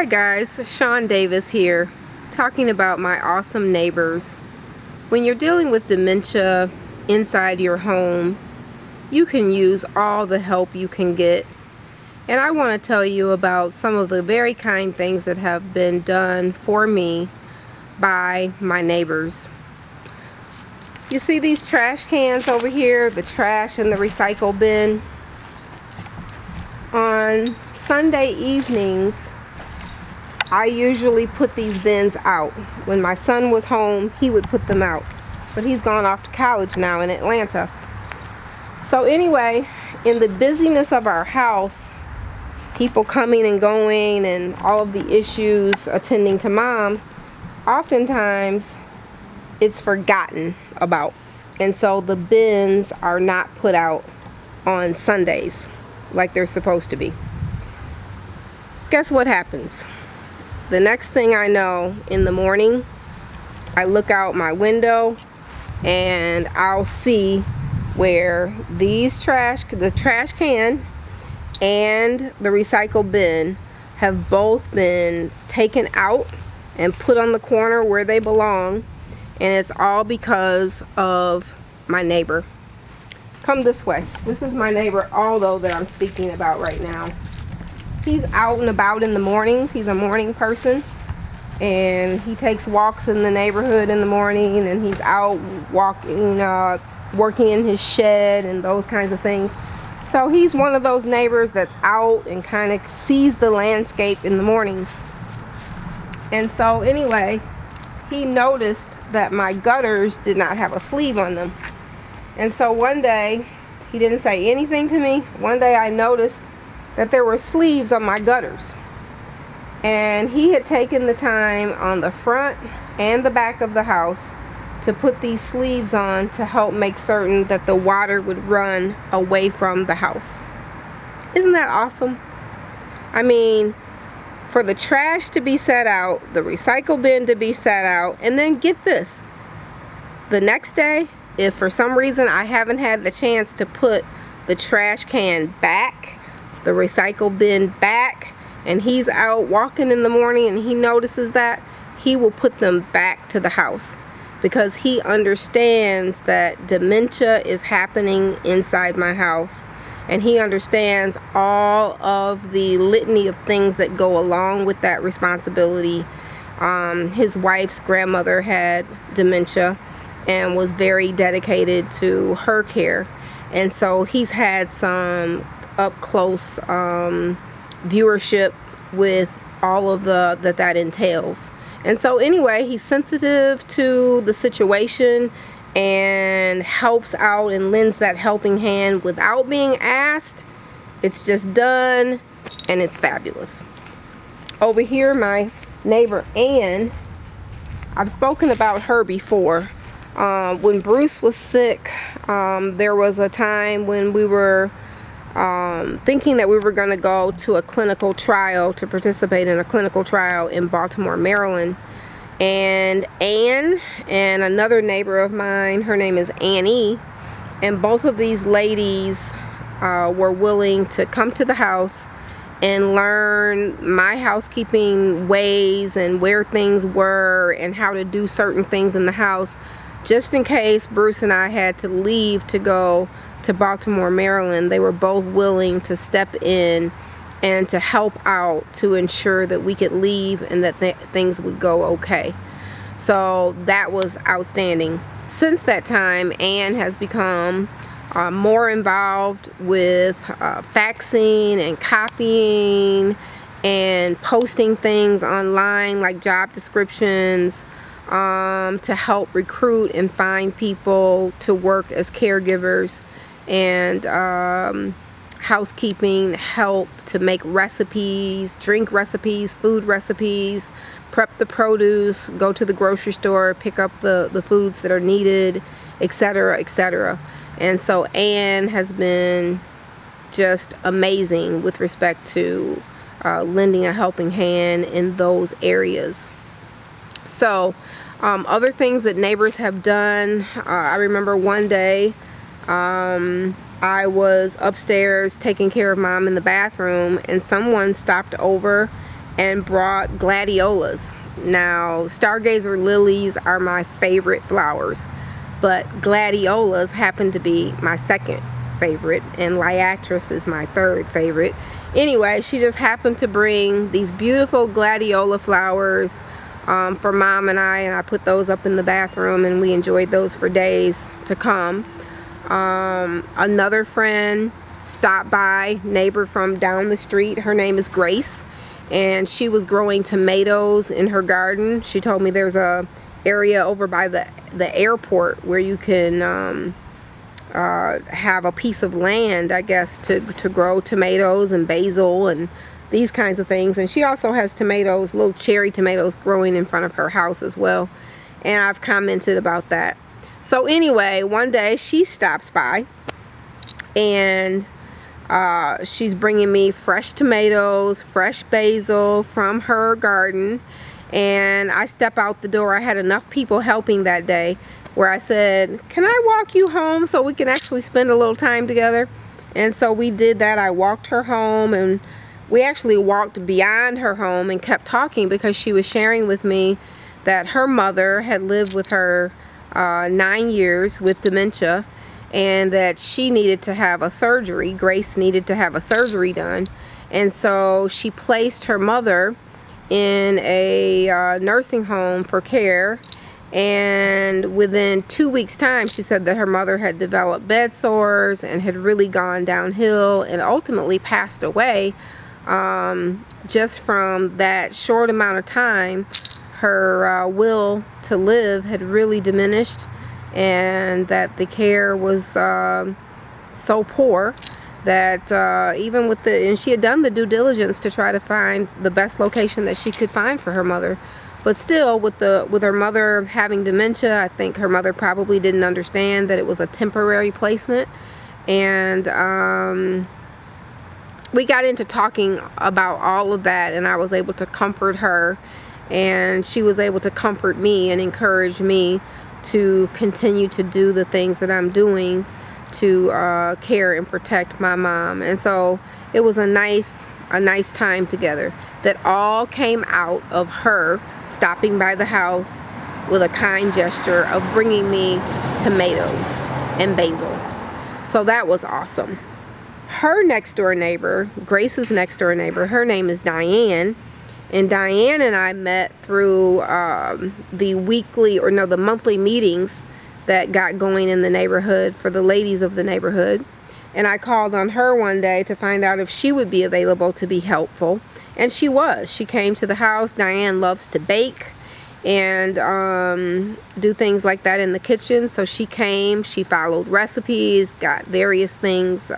Hi guys, Shawn Davis here, talking about my awesome neighbors. When you're dealing with dementia inside your home, you can use all the help you can get. And I want to tell you about some of the very kind things that have been done for me by my neighbors. You see these trash cans over here, the trash in the recycle bin? On Sunday evenings, I usually put these bins out. When my son was home, he would put them out. But he's gone off to college now in Atlanta. So anyway, in the busyness of our house, people coming and going and all of the issues attending to mom, oftentimes it's forgotten about. And so the bins are not put out on Sundays like they're supposed to be. Guess what happens? The next thing I know, in the morning, I look out my window and I'll see where the trash can and the recycle bin have both been taken out and put on the corner where they belong, and it's all because of my neighbor. Come this way. This is my neighbor, Aldo, that I'm speaking about right now. He's out and about in the mornings. He's a morning person, and he takes walks in the neighborhood in the morning, and he's out walking, working in his shed and those kinds of things. So he's one of those neighbors that's out and kind of sees the landscape in the mornings. And so anyway, he noticed that my gutters did not have a sleeve on them. And so one day, he didn't say anything to me. One day I noticed that there were sleeves on my gutters, and he had taken the time on the front and the back of the house to put these sleeves on to help make certain that the water would run away from the house. Isn't that awesome? I mean, for the trash to be set out, the recycle bin to be set out, and then get this, the next day, if for some reason I haven't had the chance to put the trash can back, the recycle bin back, and he's out walking in the morning and he notices that, he will put them back to the house, because he understands that dementia is happening inside my house, and he understands all of the litany of things that go along with that responsibility. His wife's grandmother had dementia and was very dedicated to her care, and so he's had some up close viewership with all of that entails. And so anyway, he's sensitive to the situation and helps out and lends that helping hand without being asked. It's just done, and it's fabulous. Over here, my neighbor Ann, I've spoken about her before. When Bruce was sick, there was a time when we were thinking that we were going to go to a clinical trial, to participate in a clinical trial in Baltimore, Maryland. And Ann and another neighbor of mine, her name is Annie, and both of these ladies were willing to come to the house and learn my housekeeping ways and where things were and how to do certain things in the house, just in case Bruce and I had to leave to go to Baltimore, Maryland. They were both willing to step in and to help out to ensure that we could leave and that things would go okay. So that was outstanding. Since that time, Anne has become more involved with faxing and copying and posting things online like job descriptions, to help recruit and find people to work as caregivers, and housekeeping help to make recipes, drink recipes, food recipes, prep the produce, go to the grocery store, pick up the foods that are needed, etc., etc. And so Anne has been just amazing with respect to lending a helping hand in those areas. So other things that neighbors have done, I remember one day I was upstairs taking care of mom in the bathroom, and someone stopped over and brought gladiolas. Now, stargazer lilies are my favorite flowers, but gladiolas happen to be my second favorite, and liatris is my third favorite. Anyway, she just happened to bring these beautiful gladiola flowers for Mom and I put those up in the bathroom, and we enjoyed those for days to come. Another friend stopped by, neighbor from down the street. Her name is Grace, and she was growing tomatoes in her garden. She told me there's a area over by the airport where you can have a piece of land, I guess, to grow tomatoes and basil and these kinds of things. And she also has tomatoes, little cherry tomatoes, growing in front of her house as well, and I've commented about that. So anyway, one day she stops by, and she's bringing me fresh tomatoes, fresh basil from her garden. And I step out the door. I had enough people helping that day where I said, can I walk you home so we can actually spend a little time together? And so we did that. I walked her home, and we actually walked beyond her home and kept talking, because she was sharing with me that her mother had lived with her 9 years with dementia, and that she needed to have a surgery. Grace needed to have a surgery done, and so she placed her mother in a nursing home for care. And within 2 weeks' time, she said that her mother had developed bed sores and had really gone downhill and ultimately passed away. Just from that short amount of time, her will to live had really diminished, and that the care was so poor that even with and she had done the due diligence to try to find the best location that she could find for her mother, but still, with her mother having dementia, I think her mother probably didn't understand that it was a temporary placement. And we got into talking about all of that, and I was able to comfort her, and she was able to comfort me and encourage me to continue to do the things that I'm doing to care and protect my mom. And so it was a nice time together that all came out of her stopping by the house with a kind gesture of bringing me tomatoes and basil. So that was awesome. Her next door neighbor, Grace's next door neighbor, her name is Diane. And Diane and I met through the monthly meetings that got going in the neighborhood for the ladies of the neighborhood. And I called on her one day to find out if she would be available to be helpful. And she was. She came to the house. Diane loves to bake and do things like that in the kitchen. So she came, she followed recipes, got various things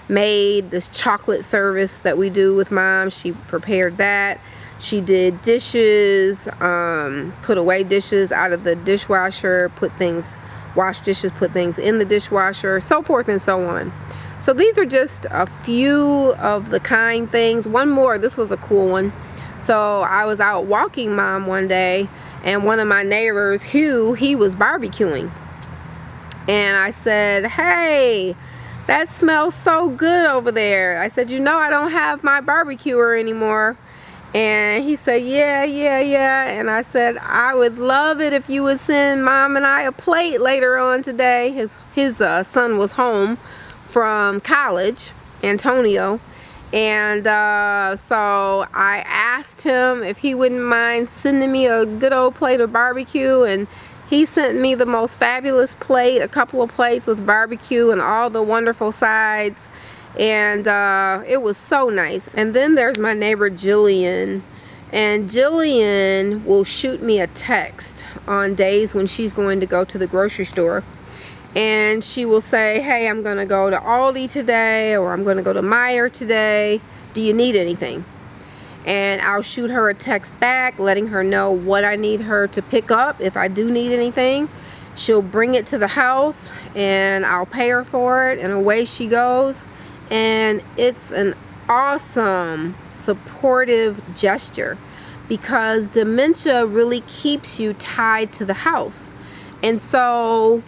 made. This chocolate service that we do with Mom, she prepared that. She did dishes, put away dishes out of the dishwasher, wash dishes, put things in the dishwasher, so forth and so on. So these are just a few of the kind things. One more, this was a cool one. So I was out walking Mom one day, and one of my neighbors, Hugh, he was barbecuing. And I said, hey, that smells so good over there. I said, I don't have my barbecuer anymore. And he said, yeah. And I said, I would love it if you would send Mom and I a plate later on today. His son was home from college, Antonio. And so I asked him if he wouldn't mind sending me a good old plate of barbecue. And he sent me the most fabulous plate, a couple of plates with barbecue and all the wonderful sides. And it was so nice. And then there's my neighbor Jillian, and Jillian will shoot me a text on days when she's going to go to the grocery store, and she will say, hey, I'm gonna go to Aldi today, or I'm gonna go to Meijer today, do you need anything? And I'll shoot her a text back letting her know what I need her to pick up. If I do need anything, she'll bring it to the house and I'll pay her for it, and away she goes. And it's an awesome supportive gesture, because dementia really keeps you tied to the house. And so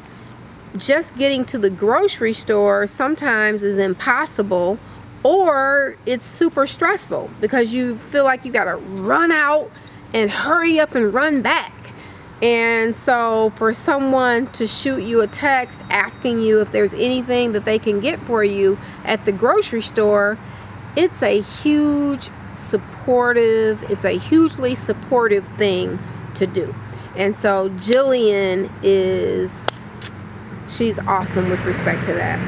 just getting to the grocery store sometimes is impossible, or it's super stressful because you feel like you gotta run out and hurry up and run back. And so for someone to shoot you a text asking you if there's anything that they can get for you at the grocery store, it's a hugely supportive thing to do. And so Jillian she's awesome with respect to that.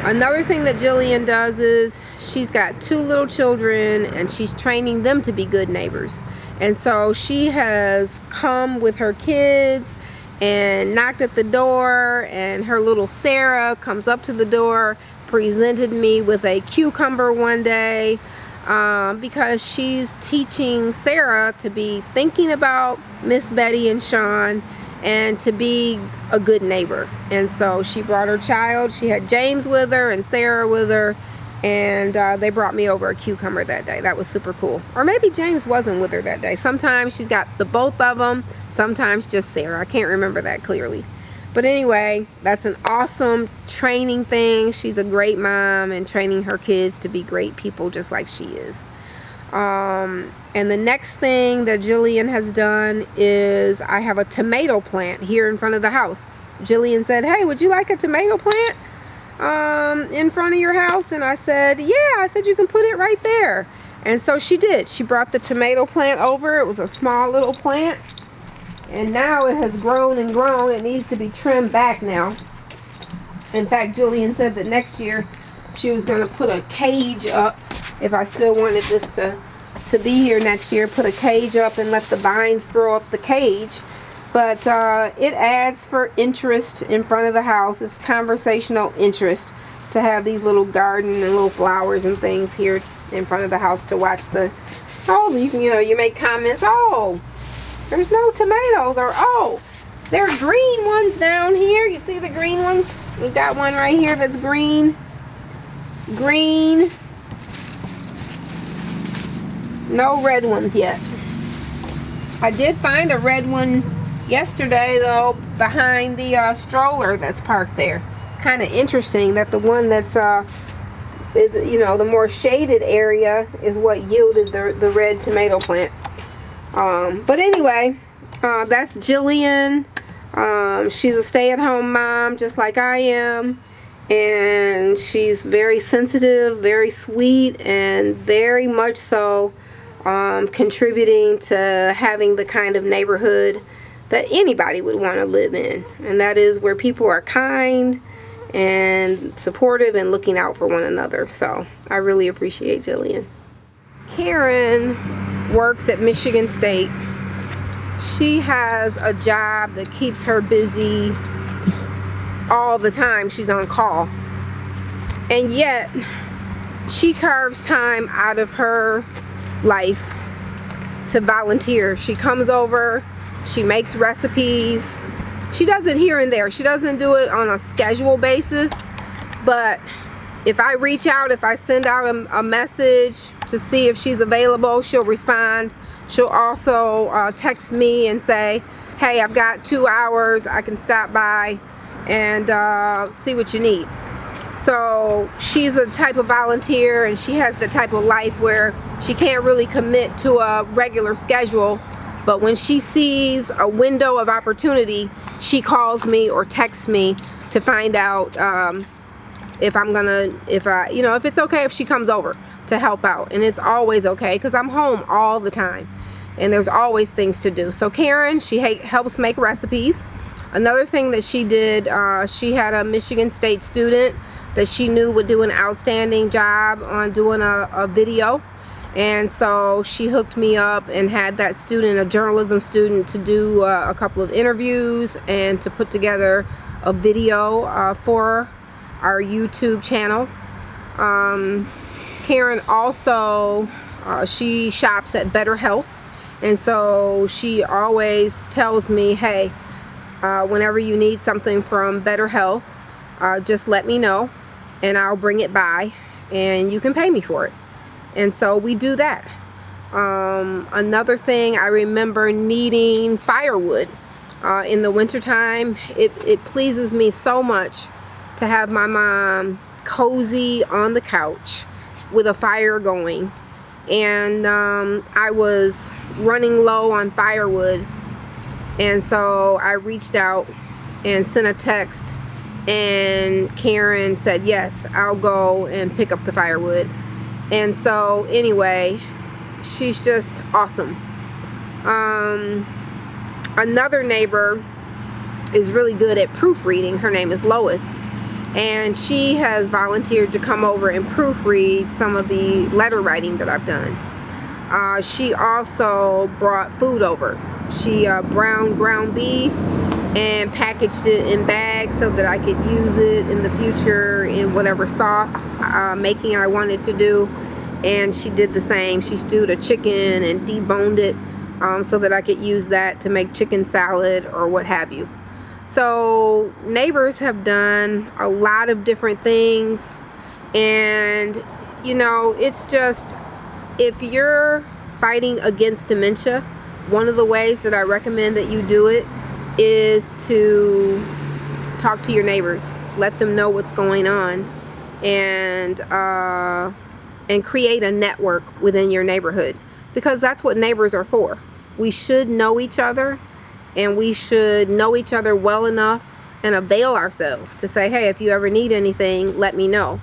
Another thing that Jillian does is she's got 2 little children and she's training them to be good neighbors. And so she has come with her kids and knocked at the door, and her little Sarah comes up to the door, presented me with a cucumber one day, because she's teaching Sarah to be thinking about Miss Betty and Shawn and to be a good neighbor. And so she brought her child. She had James with her and Sarah with her, and they brought me over a cucumber that day. That was super cool. Or maybe James wasn't with her that day. Sometimes she's got the both of them, sometimes just Sarah. I can't remember that clearly. But anyway, that's an awesome training thing. She's a great mom and training her kids to be great people just like she is. And the next thing that Jillian has done is I have a tomato plant here in front of the house. Jillian said, "Hey, would you like a tomato plant in front of your house?" And I said, "Yeah." I said, "You can put it right there." And so she did. She brought the tomato plant over. It was a small little plant, and now it has grown and grown. It needs to be trimmed back now. In fact, Jillian said that next year she was going to put a cage up. If I still wanted this to be here next year, put a cage up and let the vines grow up the cage. But it adds for interest in front of the house. It's conversational interest to have these little garden and little flowers and things here in front of the house to watch the, you make comments, "Oh, there's no tomatoes," or "Oh, there are green ones down here. You see the green ones? We got one right here that's green. Green. No red ones yet." I did find a red one yesterday though behind the stroller that's parked there. Kind of interesting that the one that's the more shaded area is what yielded the red tomato plant. But anyway, that's Jillian. She's a stay-at-home mom just like I am, and she's very sensitive, very sweet, and very much so contributing to having the kind of neighborhood that anybody would want to live in, and that is where people are kind and supportive and looking out for one another. So I really appreciate Jillian. Karen works at Michigan State. She has a job that keeps her busy all the time. She's on call, and yet she carves time out of her life to volunteer. She comes over, she makes recipes. She does it here and there. She doesn't do it on a schedule basis, but if I reach out, if I send out a message to see if she's available, she'll respond. She'll also text me and say, "Hey, I've got 2 hours, I can stop by and see what you need." So she's a type of volunteer, and she has the type of life where she can't really commit to a regular schedule, but when she sees a window of opportunity, she calls me or texts me to find out if it's okay if she comes over to help out. And it's always okay because I'm home all the time and there's always things to do. So Karen, she helps make recipes. Another thing that she did, she had a Michigan State student that she knew would do an outstanding job on doing a video, and so she hooked me up and had that student, a journalism student, to do a couple of interviews and to put together a video for our YouTube channel. Karen also, she shops at Better Health, and so she always tells me, "Hey, whenever you need something from Better Health, just let me know and I'll bring it by and you can pay me for it." And so we do that. Another thing, I remember needing firewood in the wintertime. It pleases me so much to have my mom cozy on the couch with a fire going, and I was running low on firewood, and so I reached out and sent a text, and Karen said, yes, I'll go and pick up the firewood. And so anyway, she's just awesome. Another neighbor is really good at proofreading. Her name is Lois, and she has volunteered to come over and proofread some of the letter writing that I've done. She also brought food over. She browned ground beef and packaged it in bags so that I could use it in the future in whatever sauce making I wanted to do. And she did the same. She stewed a chicken and deboned it so that I could use that to make chicken salad or what have you. So neighbors have done a lot of different things, and you know, it's just, if you're fighting against dementia, one of the ways that I recommend that you do it is to talk to your neighbors, let them know what's going on, and create a network within your neighborhood, because that's what neighbors are for. We should know each other, and we should know each other well enough and avail ourselves to say, hey, if you ever need anything, let me know.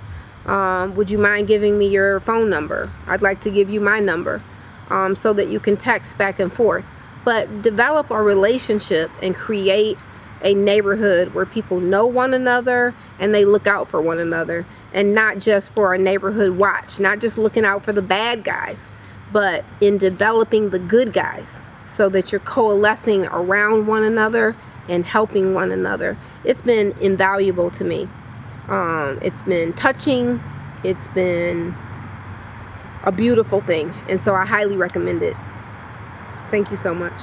Would you mind giving me your phone number? I'd like to give you my number, so that you can text back and forth. But develop a relationship and create a neighborhood where people know one another and they look out for one another, and not just for a neighborhood watch, not just looking out for the bad guys, but in developing the good guys, so that you're coalescing around one another and helping one another. It's been invaluable to me. It's been touching. It's been a beautiful thing, and so I highly recommend it. Thank you so much.